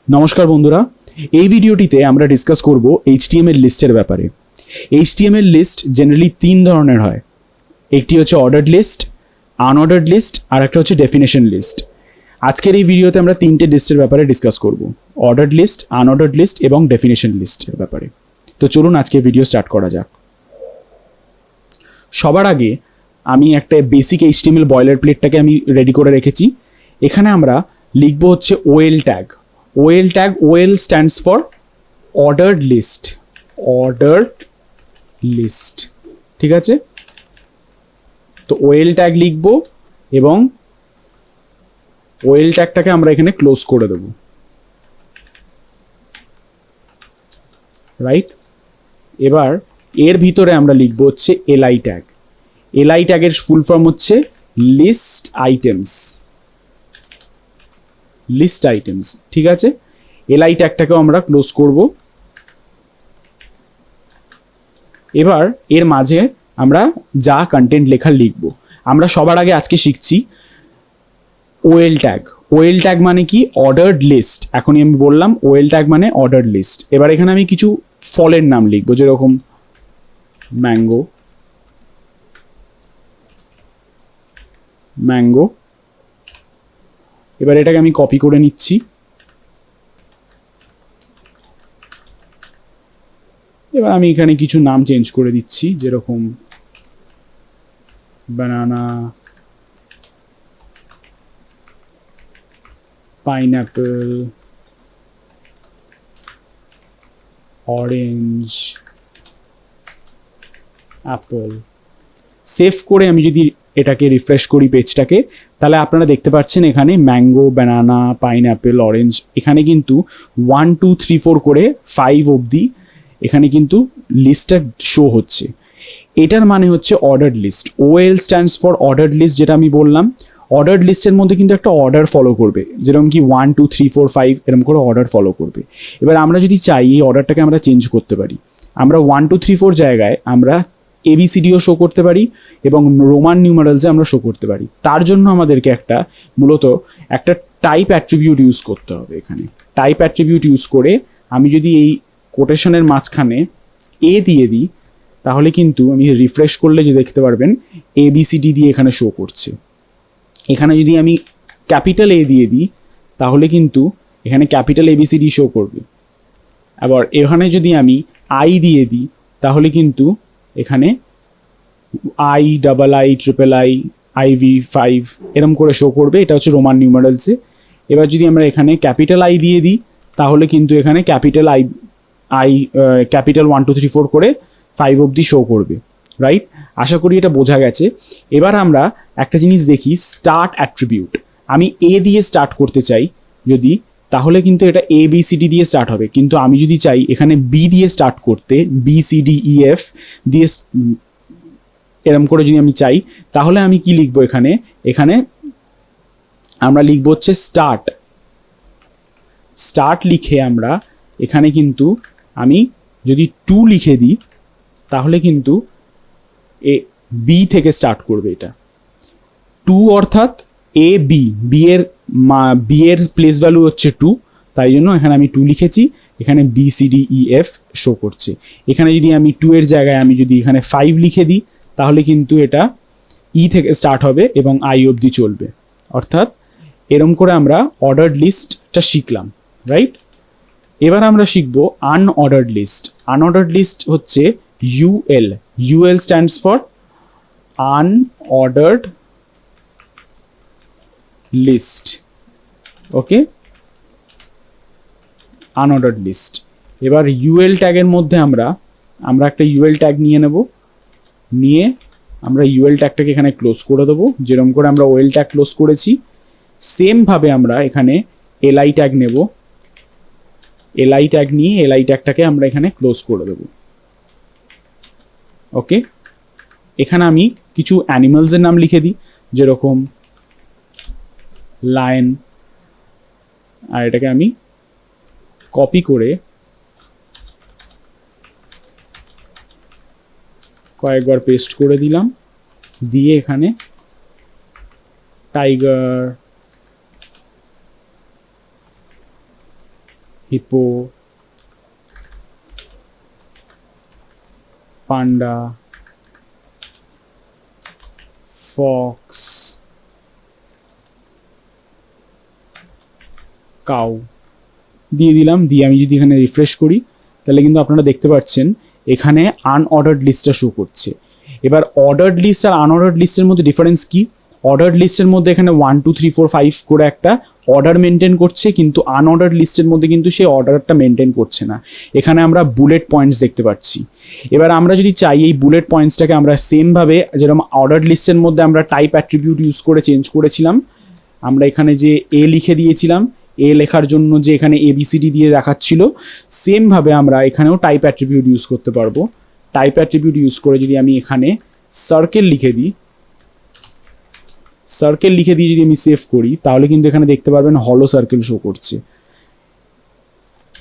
নমস্কার বন্ধুরা, এই ভিডিওটিতে আমরা ডিসকাস করব এইচটিএমএল লিস্টের ব্যাপারে। এইচটিএমএল লিস্ট জেনারেলি তিন ধরনের হয়। একটি হচ্ছে অর্ডার্ড লিস্ট, আনঅর্ডার্ড লিস্ট, আর একটা হচ্ছে ডেফিনেশন লিস্ট। আজকের এই ভিডিওতে আমরা তিনটে লিস্টের ব্যাপারে ডিসকাস করব, অর্ডার্ড লিস্ট, আনঅর্ডার্ড লিস্ট এবং ডেফিনেশন লিস্টের ব্যাপারে। তো চলুন আজকে ভিডিও স্টার্ট করা যাক। সবার আগে আমি একটা বেসিক এইচটিএমএল বয়লার প্লেটটাকে আমি রেডি করে রেখেছি। এখানে আমরা লিখবো হচ্ছে OL tag. OL tag, OL stands for ordered list, ordered list, ঠিক আছে? তো OL tag লিখবো এবং OL tagটাকে আমরা এখানে ক্লোজ করে দেব, রাইট? এবার এর ভিতরে আমরা লিখবো হচ্ছে LI tag। LI tag এর ফুল ফর্ম হচ্ছে লিস্ট আইটেমস, লিস্ট আইটেমস, ঠিক আছে? এলআই ট্যাগটাকেও আমরা ক্লোজ করব। এবার এর মাঝে আমরা যা কন্টেন্ট লেখার লিখব। আমরা সবার আগে আজকে শিখছি ওএল ট্যাগ। ওএল ট্যাগ মানে কি? Ordered list. এখনই আমি বললাম ওএল ট্যাগ মানে অর্ডার্ড লিস্ট। এবার এখানে আমি কিছু ফলের নাম লিখব, যেরকম ম্যাঙ্গো, ম্যাঙ্গো। এবার এটাকে আমি কপি করে নিচ্ছি। এবার আমি এখানে কিছু নাম চেঞ্জ করে দিচ্ছি, যেরকম বানানা, পাইনঅ্যাপল, অরেঞ্জ, অ্যাপল। সেভ করে আমি যদি এটাকে রিফ্রেশ করি পেজটাকে, তাহলে আপনারা দেখতে পাচ্ছেন এখানে ম্যাঙ্গো, ব্যানানা, পাইনঅ্যাপেল, অরেঞ্জ, এখানে কিন্তু 1 2 3 4 করে 5 অবধি এখানে কিন্তু লিস্টটা শো হচ্ছে। এটার মানে হচ্ছে ordered list. OL stands for ordered list, যেটা আমি বললাম। অর্ডার্ড লিস্টের মধ্যে কিন্তু একটা অর্ডার ফলো করবে, যেরকম কি 1 2 3 4 5 এরকম করে অর্ডার ফলো করবে। এবার আমরা যদি চাই এই অর্ডারটাকে আমরা চেঞ্জ করতে পারি। আমরা 1 2 3 4 জায়গায় আমরা ABCDও শো করতে পারি এবং রোমান নিউমারালসে আমরা শো করতে পারি। তার জন্য আমাদেরকে মূলত একটা টাইপ অ্যাট্রিবিউট ইউজ করতে হবে। এখানে টাইপ অ্যাট্রিবিউট ইউজ করে আমি যদি এই কোটেশনের মাঝখানে এ দিয়ে দিই, তাহলে কিন্তু আমি রিফ্রেশ করলে যে দেখতে পারবেন ABCD দিয়ে এখানে শো করছে। এখানে যদি আমি ক্যাপিটাল A দিয়ে দিই, তাহলে কিন্তু এখানে ক্যাপিটাল ABCD শো করবে। আবার এখানে যদি আমি I দিয়ে দিই, তাহলে কিন্তু এখানে I, II, IV, 5 এরম করে শো করবে। এটা হচ্ছে রোমান নিউমারালসে। এবার যদি আমরা এখানে ক্যাপিটাল I দিয়ে দিই, তাহলে কিন্তু এখানে ক্যাপিটাল ক্যাপিটাল 1 2 3 4 করে 5 অবধি শো করবে, রাইট? আশা করি এটা বোঝা গেছে। এবার আমরা একটা জিনিস দেখি, স্টার্ট অ্যাট্রিবিউট। আমি A দিয়ে স্টার্ট করতে চাই যদি, তাহলে কিন্তু এটা ABCD দিয়ে স্টার্ট হবে। কিন্তু আমি যদি চাই এখানে B দিয়ে স্টার্ট করতে, BCDEF দিয়ে এরম করে যদি আমি চাই, তাহলে আমি কি লিখবো? এখানে আমরা লিখবো হচ্ছে স্টার্ট। স্টার্ট লিখে আমরা এখানে কিন্তু আমি যদি 2 লিখে দিই, তাহলে কিন্তু B থেকে স্টার্ট করবে। এটা 2 অর্থাৎ B এর প্লেস ভ্যালু হচ্ছে 2, তাই জন্য এখানে আমি 2 লিখেছি। এখানে BCDEF শো করছে। এখানে যদি আমি 2 এর জায়গায় আমি যদি এখানে 5 লিখে দিই, তাহলে কিন্তু এটা E থেকে স্টার্ট হবে এবং I অবধি চলবে। অর্থাৎ এরম করে আমরা অর্ডার্ড লিস্টটা শিখলাম, রাইট? এবার আমরা শিখব আনঅর্ডার্ড লিস্ট। আনঅর্ডার্ড লিস্ট হচ্ছে UL। UL stands for unordered list, okay? Unordered list. এবার UL ট্যাগের মধ্যে আমরা একটা UL ট্যাগ নিয়ে নেব। নিয়ে আমরা UL ট্যাগটাকে এখানে ক্লোজ করে দেবো, যেরকম করে আমরা OL ট্যাগ ক্লোজ করেছি। সেমভাবে আমরা এখানে LI ট্যাগ নেব। LI ট্যাগ নিয়ে LI ট্যাগটাকে আমরা এখানে ক্লোজ করে দেব, ওকে? এখানে আমি কিছু অ্যানিমালসের নাম লিখে দিই, যেরকম লায়ন। আর এটাকে আমি কপি করে কয়েকবার পেস্ট করে দিলাম। দিয়ে এখানে টাইগার, হিপো, পান্ডা, ফক্স, কাউ দিয়ে দিলাম। দিয়ে আমি যদি এখানে রিফ্রেশ করি তাহলে কিন্তু আপনারা দেখতে পাচ্ছেন এখানে আনঅর্ডার্ড লিস্টটা শো করছে। এবার অর্ডার্ড লিস্ট আর আনঅর্ডার্ড লিস্টের মধ্যে ডিফারেন্স কি? অর্ডার্ড লিস্টের মধ্যে এখানে 1 2 3 4 5 করে একটা অর্ডার মেনটেন করছে, কিন্তু আনঅর্ডার্ড লিস্টের মধ্যে কিন্তু সেই অর্ডারটা মেনটেন করছে না। এখানে আমরা বুলেট পয়েন্টস দেখতে পাচ্ছি। এবার আমরা যদি চাই এই বুলেট পয়েন্টসটাকে আমরা সেমভাবে যেরকম অর্ডার্ড লিস্টের মধ্যে আমরা টাইপ অ্যাট্রিবিউট ইউজ করে চেঞ্জ করেছিলাম, আমরা এখানে যে এ লিখে দিয়েছিলাম, এ লেখার জন্য যে এখানে ABCD দিয়ে দেখাচ্ছিল, সেমভাবে আমরা এখানেও টাইপ অ্যাট্রিবিউট ইউজ করতে পারবো। টাইপ অ্যাট্রিবিউট ইউজ করে যদি আমি এখানে সার্কেল লিখে দিই, সার্কেল লিখে দিয়ে যদি আমি সেভ করি তাহলে কিন্তু এখানে দেখতে পারবেন হলো সার্কেল শো করছে।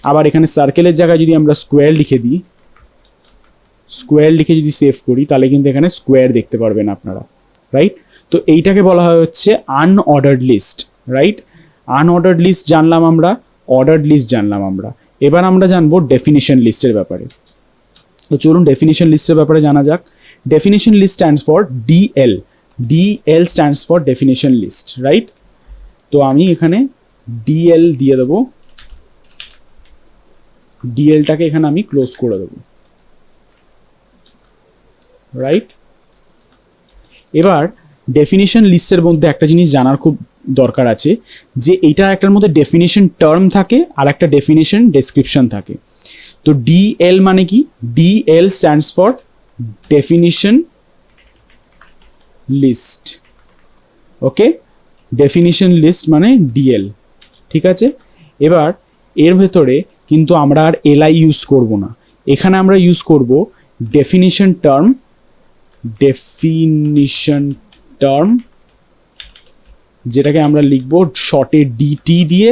আবার এখানে সার্কেলের জায়গায় যদি আমরা স্কোয়ার লিখে দিই, স্কোয়ার লিখে যদি সেভ করি তাহলে কিন্তু এখানে স্কোয়ার দেখতে পারবেন আপনারা, রাইট? তো এইটাকে বলা হয় হচ্ছে unordered list, right? Unordered list জানলাম আমরা, অর্ডার্ড লিস্ট জানলাম আমরা। এবার আমরা জানবো ডেফিনিশন লিস্টের ব্যাপারে। তো চলুন ডেফিনিশন লিস্টের ব্যাপারে জানা যাক। Definition list stands for DL। DL stands for definition list, right? তো আমি এখানে DL দিয়ে দেবো, DLটাকে এখানে আমি ক্লোজ করে দেবো, রাইট? এবার ডেফিনিশন লিস্টের মধ্যে একটা জিনিস জানার খুব দরকার আছে, যে এইটার একটার মধ্যে ডেফিনিশন টার্ম থাকে আর একটা ডেফিনিশন ডেসক্রিপশন থাকে। তো DL মানে কি? DL stands for definition list, okay? Definition list মানে DL, ঠিক আছে? এবার এর ভেতরে কিন্তু আমরা আর LI ইউজ করব না, এখানে আমরা ইউজ করব ডেফিনিশন টার্ম, ডেফিনিশন টার্ম, যেটাকে আমরা লিখব শর্টে DT দিয়ে।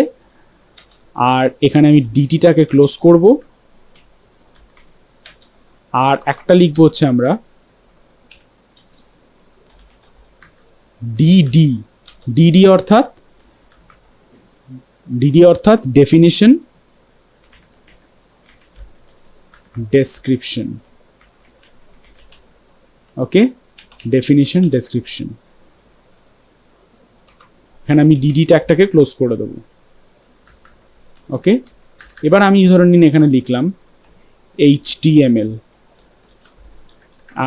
আর এখানে আমি DTটাকে ক্লোজ করব, আর একটা লিখবো হচ্ছে আমরা DD অর্থাৎ ডেফিনিশন ডেসক্রিপশন, ওকে? ডেফিনিশন ডেসক্রিপশন, এখানে আমি DD ট্যাগটাকে ক্লোজ করে দেবো, ওকে? এবার আমি ধরে নিন এখানে লিখলাম HTML,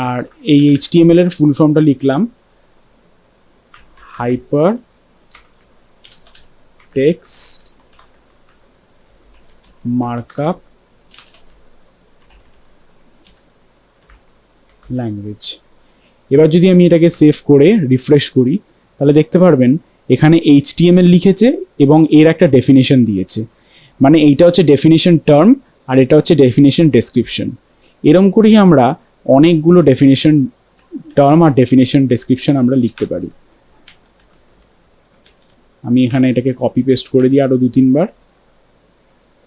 আর এই HTML এর ফুল ফর্মটা লিখলাম হাইপার টেক্সট মার্কআপ ল্যাঙ্গুয়েজ। এবার যদি আমি এটাকে সেভ করে রিফ্রেশ করি তাহলে দেখতে পারবেন এখানে HTML লিখেছে এবং এর একটা ডেফিনিশন দিয়েছে। মানে এইটা হচ্ছে ডেফিনিশন টার্ম আর এটা হচ্ছে ডেফিনিশন ডেসক্রিপশন। এরকম করেই আমরা অনেকগুলো ডেফিনিশন টার্ম আর ডেফিনিশন ডেসক্রিপশন আমরা লিখতে পারি। আমি এখানে এটাকে কপি পেস্ট করে দিই আরও 2-3 বার।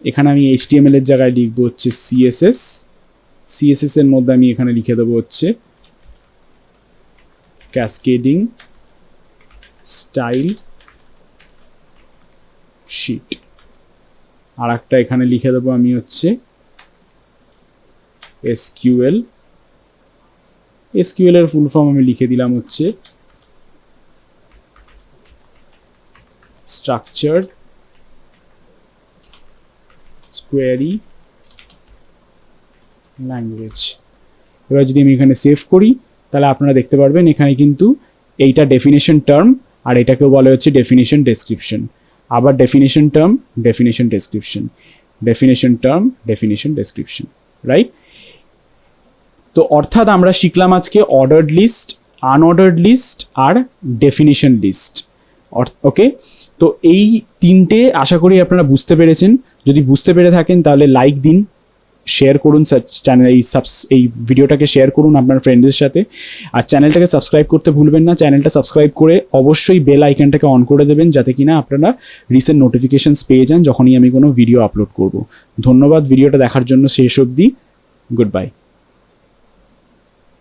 এখানে আমি HTML এর জায়গায় লিখবো হচ্ছে CSS এর মধ্যে আমি এখানে লিখে দেবো হচ্ছে ক্যাসকেডিং স্টাইল শিট। আর একটা এখানে লিখে দেবো আমি হচ্ছে SQL এর ফুল ফর্ম আমি লিখে দিলাম হচ্ছে structured query language। এবার যদি আমি এখানে সেভ করি তাহলে আপনারা দেখতে পারবেন এখানে কিন্তু এইটা ডেফিনিশন টার্ম আর এটাকেও বলা হচ্ছে ডেফিনিশন ডেসক্রিপশন। আবার definition term, definition description, definition term, definition description, right? তো অর্থাৎ আমরা শিখলাম আজকে অর্ডার্ড লিস্ট, আনঅর্ডার্ড লিস্ট আর ডেফিনিশন লিস্ট, ওকে? তো এই তিনটে আশা করি আপনারা বুঝতে পেরেছেন। যদি বুঝতে পেরে থাকেন তাহলে লাইক দিন, শেয়ার করুন চ্যানেল, এই ভিডিওটাকে শেয়ার করুন আপনার ফ্রেন্ডদের সাথে। আর চ্যানেলটাকে সাবস্ক্রাইব করতে ভুলবেন না। চ্যানেলটা সাবস্ক্রাইব করে অবশ্যই বেল আইকনটাকে অন করে দেবেন যাতে কিনা আপনারা রিসেন্ট নোটিফিকেশনস পেয়ে যান যখনই আমি কোনো ভিডিও আপলোড করব। ধন্যবাদ ভিডিওটা দেখার জন্য শেষ অবধি। Good bye.